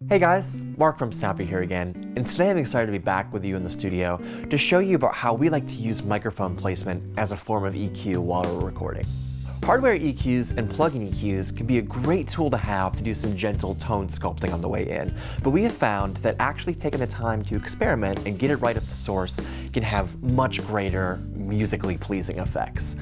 Hey guys, Mark from Snappy here again, and today I'm excited to be back with you in the studio to show you about how we like to use microphone placement as a form of EQ while we're recording. Hardware EQs and plug-in EQs can be a great tool to have to do some gentle tone sculpting on the way in, but we have found that actually taking the time to experiment and get it right at the source can have much greater musically pleasing effects.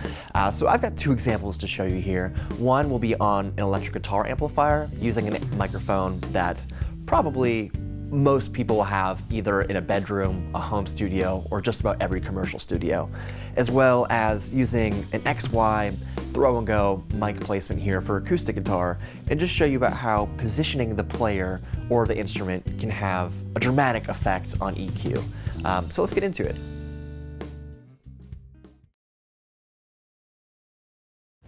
So I've got two examples to show you here. One will be on an electric guitar amplifier using a microphone that probably most people will have either in a bedroom, a home studio, or just about every commercial studio, as well as using an XY throw-and-go mic placement here for acoustic guitar, and just show you about how positioning the player or the instrument can have a dramatic effect on EQ. So let's get into it.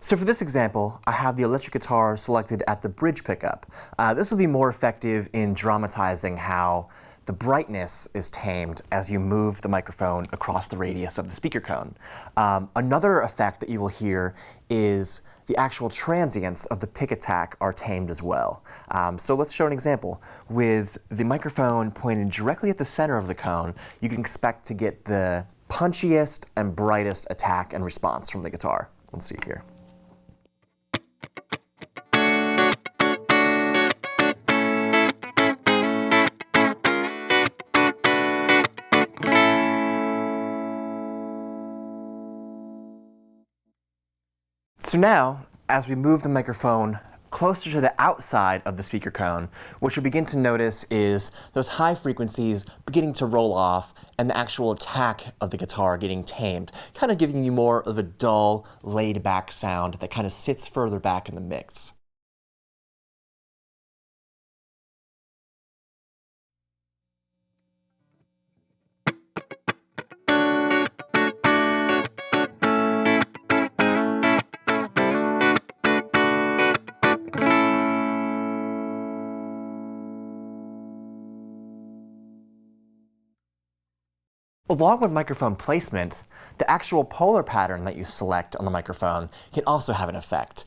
So for this example, I have the electric guitar selected at the bridge pickup. This will be more effective in dramatizing how the brightness is tamed as you move the microphone across the radius of the speaker cone. Another effect that you will hear is the actual transients of the pick attack are tamed as well. So let's show an example. With the microphone pointed directly at the center of the cone, you can expect to get the punchiest and brightest attack and response from the guitar. Let's see here. So now, as we move the microphone closer to the outside of the speaker cone, what you'll begin to notice is those high frequencies beginning to roll off and the actual attack of the guitar getting tamed, kind of giving you more of a dull, laid-back sound that kind of sits further back in the mix. Along with microphone placement, the actual polar pattern that you select on the microphone can also have an effect.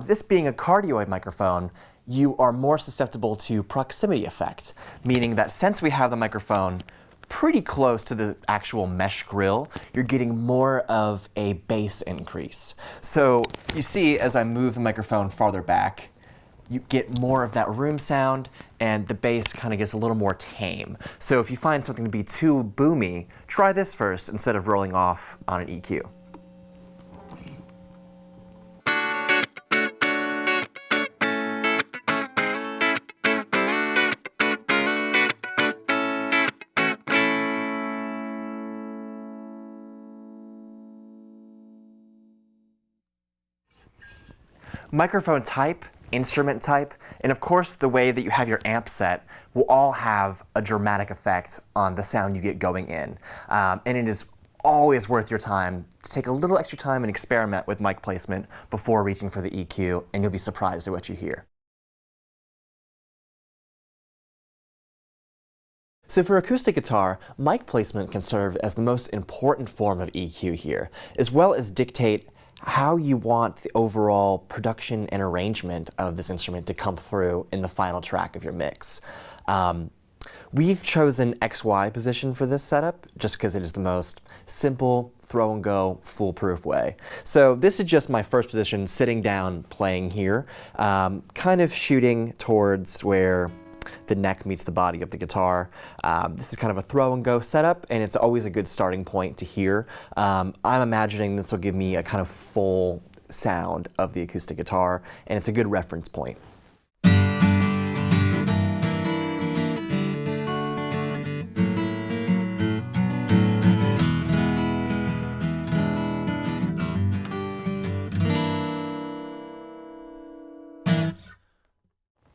This being a cardioid microphone, you are more susceptible to proximity effect, meaning that since we have the microphone pretty close to the actual mesh grill, you're getting more of a bass increase. So you see, as I move the microphone farther back, you get more of that room sound, and the bass kind of gets a little more tame. So if you find something to be too boomy, try this first instead of rolling off on an EQ. Microphone type, instrument type, and of course the way that you have your amp set will all have a dramatic effect on the sound you get going in. And it is always worth your time to take a little extra time and experiment with mic placement before reaching for the EQ, and you'll be surprised at what you hear. So for acoustic guitar, mic placement can serve as the most important form of EQ here, as well as dictate how you want the overall production and arrangement of this instrument to come through in the final track of your mix. We've chosen XY position for this setup just because it is the most simple, throw-and-go, foolproof way. So this is just my first position, sitting down, playing here, kind of shooting towards where the neck meets the body of the guitar. This is kind of a throw-and-go setup, and it's always a good starting point to hear. I'm imagining this will give me a kind of full sound of the acoustic guitar, and it's a good reference point.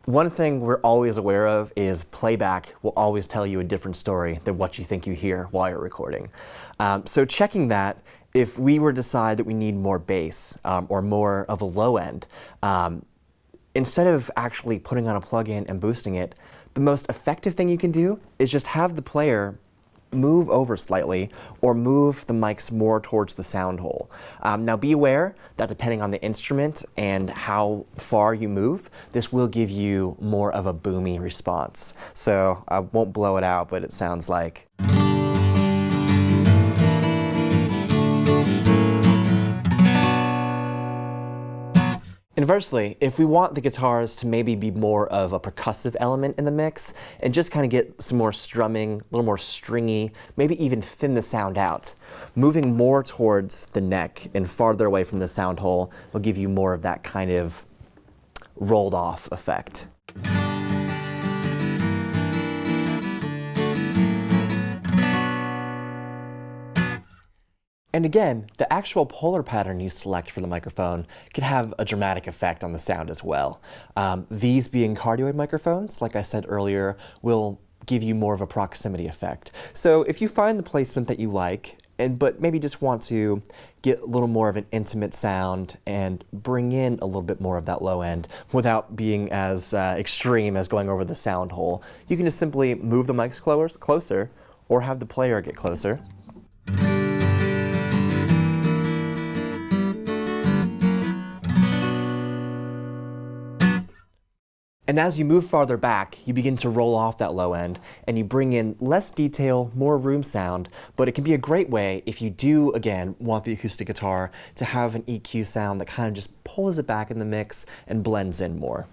One thing we're always aware of is playback will always tell you a different story than what you think you hear while you're recording. So checking that, if we were to decide that we need more bass or more of a low end, instead of actually putting on a plug-in and boosting it, the most effective thing you can do is just have the player move over slightly or move the mics more towards the sound hole. Now be aware that depending on the instrument and how far you move, this will give you more of a boomy response. So I won't blow it out, but it sounds like. Inversely, if we want the guitars to maybe be more of a percussive element in the mix and just kind of get some more strumming, a little more stringy, maybe even thin the sound out, moving more towards the neck and farther away from the sound hole will give you more of that kind of rolled off effect. And again, the actual polar pattern you select for the microphone can have a dramatic effect on the sound as well. These being cardioid microphones, like I said earlier, will give you more of a proximity effect. So if you find the placement that you like, but maybe just want to get a little more of an intimate sound and bring in a little bit more of that low end without being as extreme as going over the sound hole, you can just simply move the mics closer or have the player get closer. And as you move farther back, you begin to roll off that low end and you bring in less detail, more room sound, but it can be a great way if you do, again, want the acoustic guitar to have an EQ sound that kind of just pulls it back in the mix and blends in more.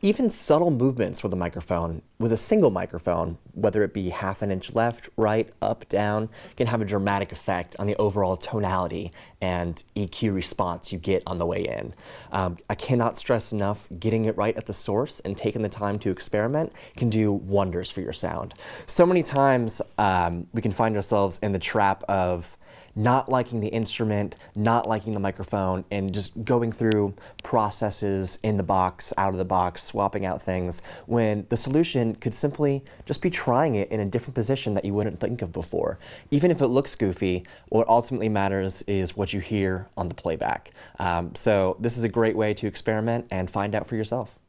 Even subtle movements with a microphone, with a single microphone, whether it be half an inch left, right, up, down, can have a dramatic effect on the overall tonality and EQ response you get on the way in. I cannot stress enough, getting it right at the source and taking the time to experiment can do wonders for your sound. So many times we can find ourselves in the trap of not liking the instrument, not liking the microphone, and just going through processes in the box, out of the box, swapping out things, when the solution could simply just be trying it in a different position that you wouldn't think of before. Even if it looks goofy, what ultimately matters is what you hear on the playback. So this is a great way to experiment and find out for yourself.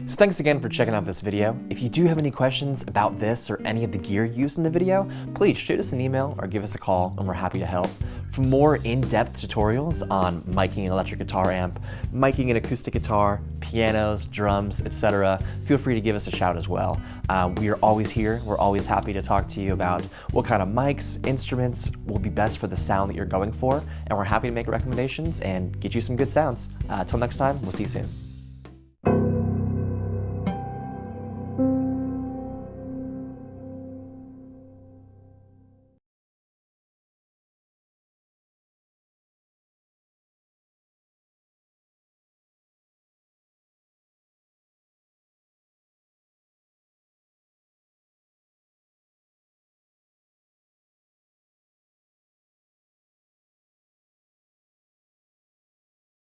So thanks again for checking out this video. If you do have any questions about this or any of the gear used in the video, please shoot us an email or give us a call and we're happy to help. For more in-depth tutorials on miking an electric guitar amp, miking an acoustic guitar, pianos, drums, etc., feel free to give us a shout as well. We are always here. We're always happy to talk to you about what kind of mics, instruments will be best for the sound that you're going for, and we're happy to make recommendations and get you some good sounds. Till next time, we'll see you soon.